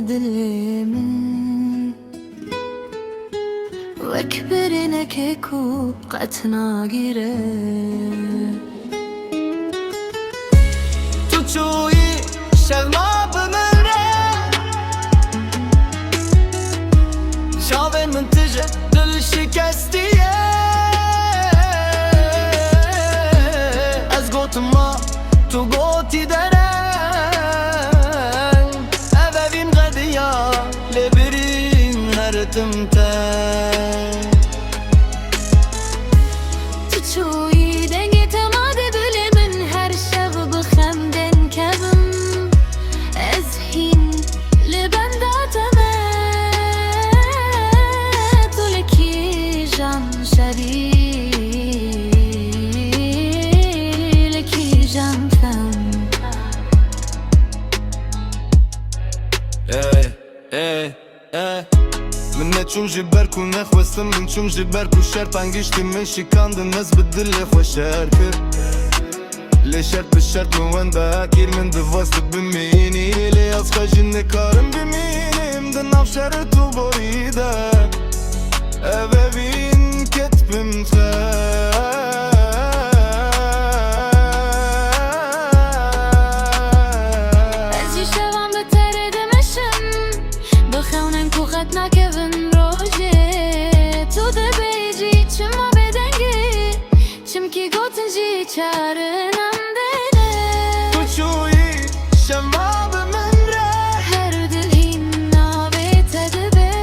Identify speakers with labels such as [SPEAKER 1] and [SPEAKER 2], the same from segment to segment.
[SPEAKER 1] دلمي وكبرنك كو قتنا غيره
[SPEAKER 2] تشوي شغما بمره شاون منتجه دل شكستيه از گوتما تو گوتی درن اویم قدیا لبرین هرتمتن
[SPEAKER 1] تشوي دنگی تماد دل من هر شب بخمدن کبم از هین لبنداتم تو لکی جان شدی لکی جان فهم
[SPEAKER 2] من نتشون جبركو نخوستم من شون جبركو شرط انجشتي من شكاند الناس بالدل خوشار كر لي شرط بالشرط من وين باكير من دفاست بميني لي اصفى جن كارم بميني مدنا في شرط وبريدك ابابين كتب
[SPEAKER 1] قتنا كفن روجي تو دبيجي چما بدنگي چمكي گوتنجي چارنم دينه
[SPEAKER 2] تشوي شماب من رح
[SPEAKER 1] هر دلهين نابي تدبي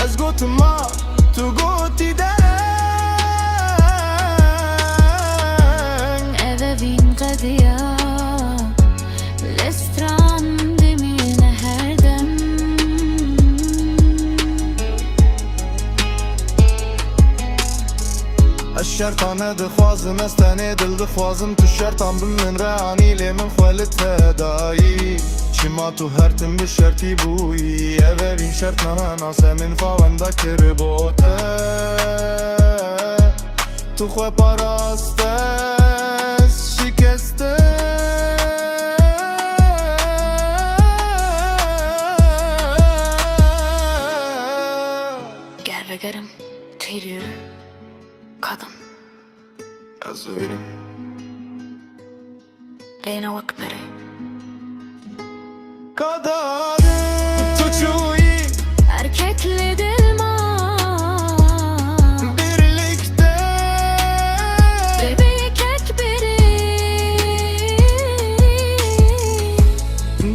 [SPEAKER 2] از گوتما تو گوتي درن
[SPEAKER 1] أذبين قضية لستران دمين هردم
[SPEAKER 2] الشرطانة دخوازم استاني دل دخوازم تو الشرطان بمن راني لي من خولت هداي شما تو هرتم بالشرطي بوي أبابين شرطنا ناسا من فاون ذكر بوتا تو خواه پاراستس شکسته
[SPEAKER 1] Gel bekarım tüylü kadın
[SPEAKER 2] أزويرم
[SPEAKER 1] لينا وكبري
[SPEAKER 2] kadar tuçuyi
[SPEAKER 1] erkekli dilman
[SPEAKER 2] birlikte
[SPEAKER 1] bebek ekberi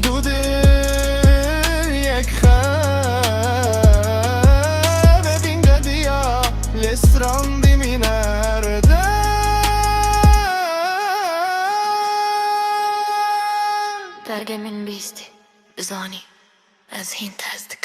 [SPEAKER 2] dudu yekha bebin gadiya lestran dimin erde
[SPEAKER 1] درجة من بيستي بزاني از هين تازدك